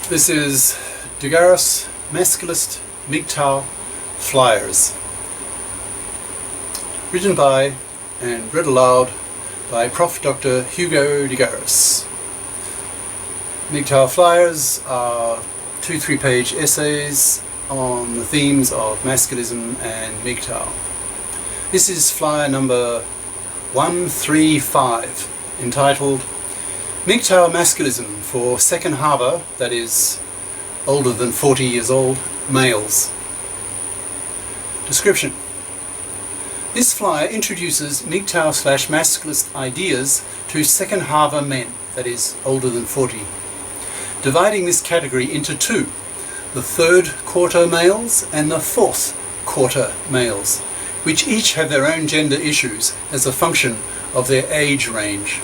This is the GARIS Masculist MGTOW Flyers, written by and read aloud by Prof. Dr. Hugo de GARIS. MGTOW Flyers are 2 3-page essays on the themes of masculism and MGTOW. This is flyer number 135, entitled MGTOW-Masculism for second Halver, that is, older than 40 years old, males. Description. This flyer introduces MGTOW/Masculist ideas to second Halver men, that is, older than 40, dividing this category into two, the third quarter males and the fourth quarter males, which each have their own gender issues as a function of their age range.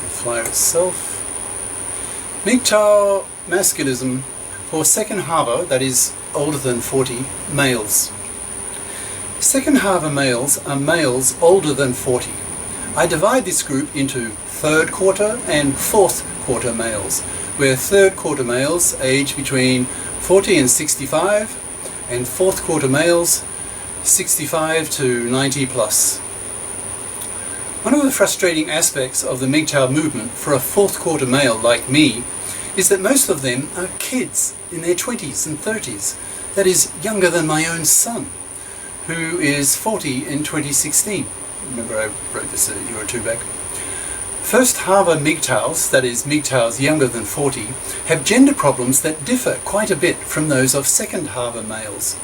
Flyer itself. MGTOW-Masculism for second Halver, that is, older than 40, males. Second Halver males are males older than 40. I divide this group into third quarter and fourth quarter males, where third quarter males age between 40 and 65, and fourth quarter males 65 to 90 plus. One of the frustrating aspects of the MGTOW movement for a fourth quarter male like me is that most of them are kids in their 20s and 30s, that is, younger than my own son, who is 40 in 2016. Remember, I wrote this a year or two back. First Halver MGTOWs, that is, MGTOWs younger than 40, have gender problems that differ quite a bit from those of second Halver males.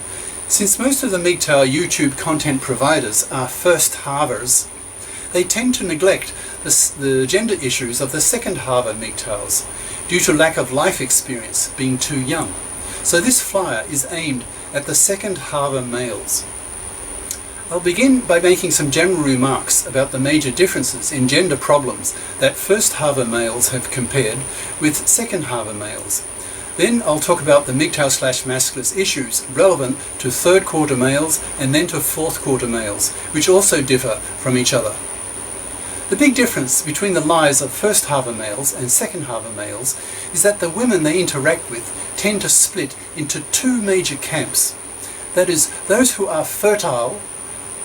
Since most of the MGTOW YouTube content providers are first Halvers, they tend to neglect the gender issues of the second Halver MGTOWs due to lack of life experience, being too young. So this flyer is aimed at the second Halver males. I'll begin by making some general remarks about the major differences in gender problems that first Halver males have compared with second Halver males. Then I'll talk about the MGTOW/Masculist issues relevant to third quarter males and then to fourth quarter males, which also differ from each other. The big difference between the lives of first Halver males and second Halver males is that the women they interact with tend to split into two major camps. That is, those who are fertile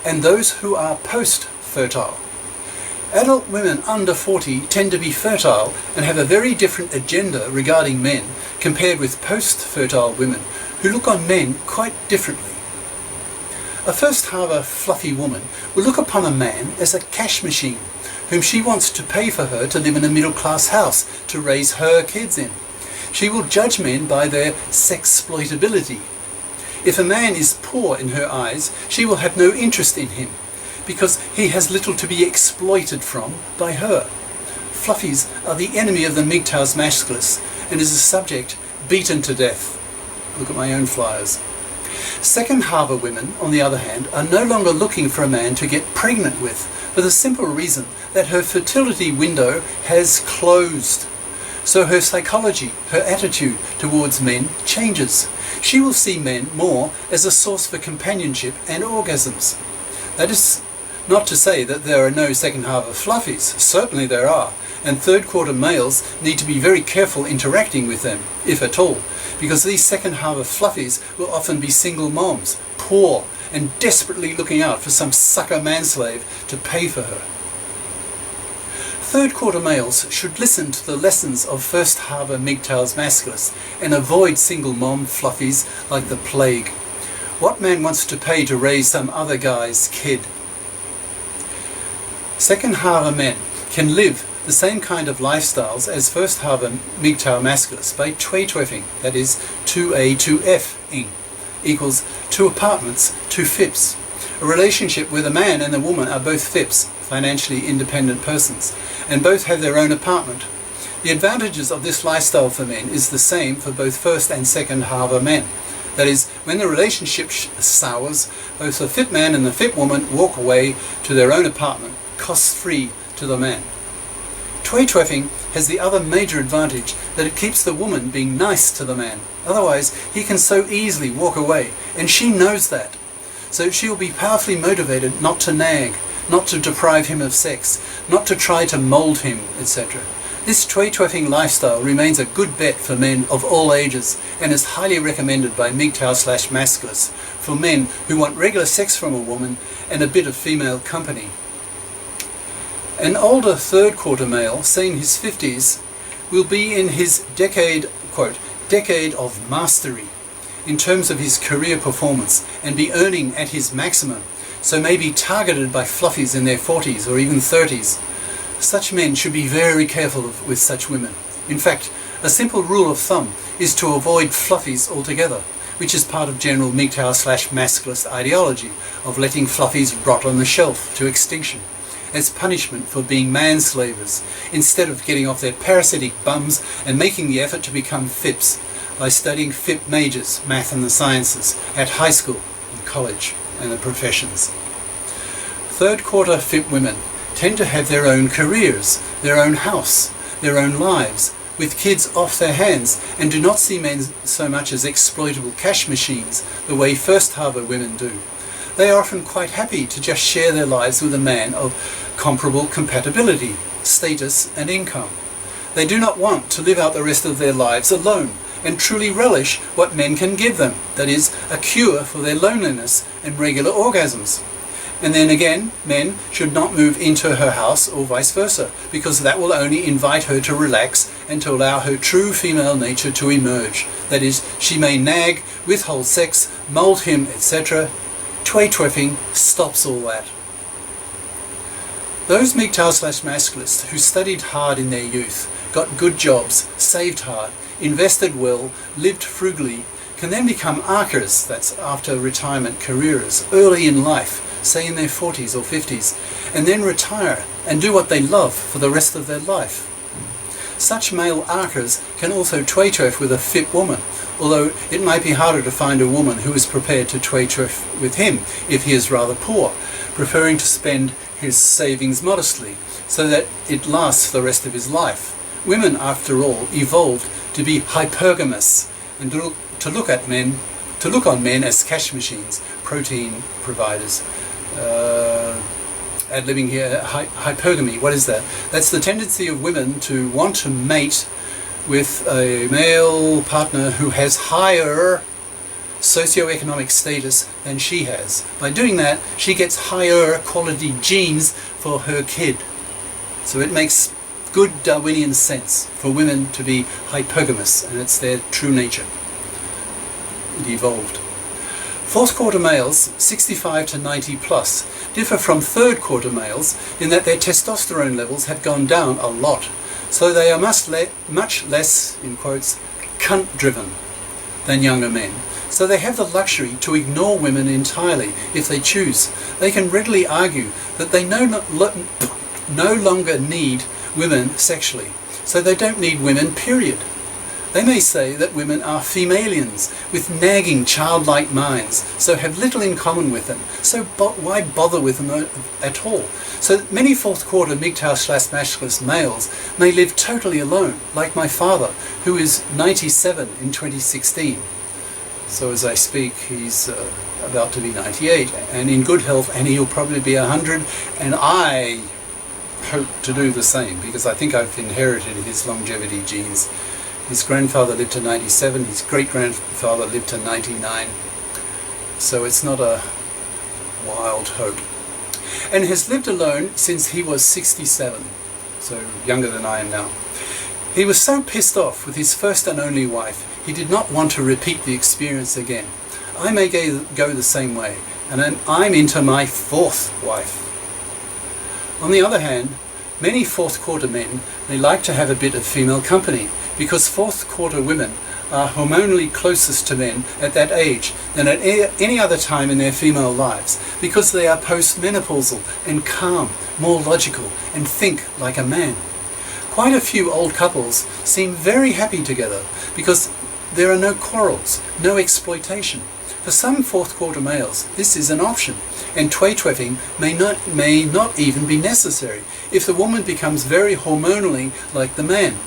and those who are post-fertile. Adult women under 40 tend to be fertile and have a very different agenda regarding men compared with post-fertile women who look on men quite differently. A first Halver fluffy woman will look upon a man as a cash machine whom she wants to pay for her to live in a middle-class house to raise her kids in. She will judge men by their sexploitability. If a man is poor in her eyes, she will have no interest in him, because he has little to be exploited from by her. Fluffies are the enemy of the MGTOW-Masculists and is a subject beaten to death. Look at my own flyers. Second Halver women, on the other hand, are no longer looking for a man to get pregnant with, for the simple reason that her fertility window has closed. So her psychology, her attitude towards men changes. She will see men more as a source for companionship and orgasms. That is not to say that there are no second Halver fluffies. Certainly there are, and third quarter males need to be very careful interacting with them, if at all, because these second Halver fluffies will often be single moms, poor, and desperately looking out for some sucker manslave to pay for her. Third quarter males should listen to the lessons of first Halver MGTOW-Masculists and avoid single mom fluffies like the plague. What man wants to pay to raise some other guy's kid? Second Halver men can live the same kind of lifestyles as first Halver MGTOW-Masculists by tway-tweffing, that is 2A, 2F-ing, equals 2 apartments, 2 FIPs. A relationship where the man and the woman are both FIPs, financially independent persons, and both have their own apartment. The advantages of this lifestyle for men is the same for both first and second Halver men. That is, when the relationship sours, both the FIP man and the FIP woman walk away to their own apartment, cost-free to the man. Tway-tweffing has the other major advantage that it keeps the woman being nice to the man. Otherwise, he can so easily walk away, and she knows that. So she will be powerfully motivated not to nag, not to deprive him of sex, not to try to mold him, etc. This tway-twaffing lifestyle remains a good bet for men of all ages and is highly recommended by MGTOW-Masculists for men who want regular sex from a woman and a bit of female company. An older third quarter male, say in his 50s, will be in his decade, quote, decade of mastery in terms of his career performance and be earning at his maximum, so may be targeted by fluffies in their 40s or even 30s. Such men should be very careful with such women. In fact, a simple rule of thumb is to avoid fluffies altogether, which is part of general MGTOW/Masculist ideology of letting fluffies rot on the shelf to extinction as punishment for being manslavers, instead of getting off their parasitic bums and making the effort to become FIPs by studying FIP majors, math and the sciences, at high school and college and the professions. Third quarter FIP women tend to have their own careers, their own house, their own lives, with kids off their hands, and do not see men so much as exploitable cash machines the way first Halver women do. They are often quite happy to just share their lives with a man of comparable compatibility, status and income. They do not want to live out the rest of their lives alone and truly relish what men can give them, that is, a cure for their loneliness and regular orgasms. And then again, men should not move into her house or vice versa, because that will only invite her to relax and to allow her true female nature to emerge. That is, she may nag, withhold sex, mould him, etc. Tway-twaffing stops all that. Those MGTOW/Masculists who studied hard in their youth, got good jobs, saved hard, invested well, lived frugally, can then become archers, that's after retirement careers, early in life, say in their 40s or 50s, and then retire and do what they love for the rest of their life. Such male archers can also tway-twaff with a FIP woman, although it might be harder to find a woman who is prepared to tway-twaff with him if he is rather poor, preferring to spend his savings modestly so that it lasts for the rest of his life. Women, after all, evolved to be hypergamous and to look on men as cash machines, protein providers. Ad-libbing here, hypergamy, what is that? That's the tendency of women to want to mate with a male partner who has higher socioeconomic status than she has. By doing that, she gets higher quality genes for her kid. So it makes good Darwinian sense for women to be hypergamous, and it's their true nature. It evolved. Fourth quarter males, 65 to 90 plus, differ from third quarter males in that their testosterone levels have gone down a lot, so they are much less, in quotes, cunt-driven than younger men. So they have the luxury to ignore women entirely if they choose. They can readily argue that they no longer need women sexually, so they don't need women, period. They may say that women are femalians with nagging childlike minds, so have little in common with them, so why bother with them at all? So many fourth quarter MGTOW/Masculist males may live totally alone, like my father, who is 97 in 2016. So as I speak, he's about to be 98 and in good health, and he'll probably be 100, and I hope to do the same because I think I've inherited his longevity genes. His grandfather lived to 97, his great-grandfather lived to 99, so it's not a wild hope. And has lived alone since he was 67, so younger than I am now. He was so pissed off with his first and only wife, he did not want to repeat the experience again. I may go the same way, and I'm into my fourth wife. On the other hand, many fourth quarter men may like to have a bit of female company, because fourth quarter women are hormonally closest to men at that age than at any other time in their female lives, because they are postmenopausal and calm, more logical, and think like a man. Quite a few old couples seem very happy together because there are no quarrels, no exploitation. For some fourth quarter males, this is an option, and tway-twaffing may not even be necessary if the woman becomes very hormonally like the man.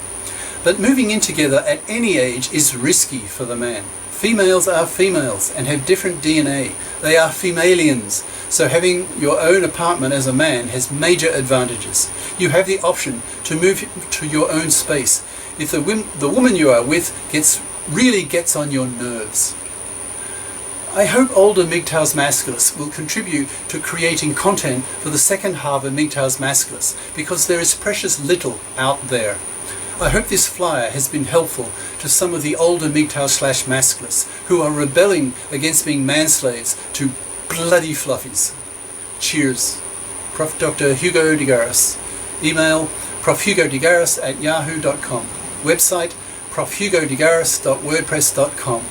But moving in together at any age is risky for the man. Females are females and have different DNA. They are femalians, So having your own apartment as a man has major advantages. You have the option to move to your own space if the woman you are with really gets on your nerves. I hope older MGTOW-Masculists will contribute to creating content for the second Halver MGTOW-Masculist, because there is precious little out there. I hope this flyer has been helpful to some of the older MGTOW/Masculists who are rebelling against being manslaves to bloody fluffies. Cheers. Prof. Dr. Hugo de GARIS. Email profhugodegaris@yahoo.com. Website profhugodegaris.wordpress.com.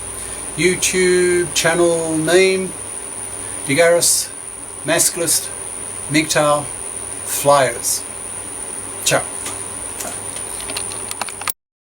YouTube channel name de GARIS Masculist MGTOW Flyers.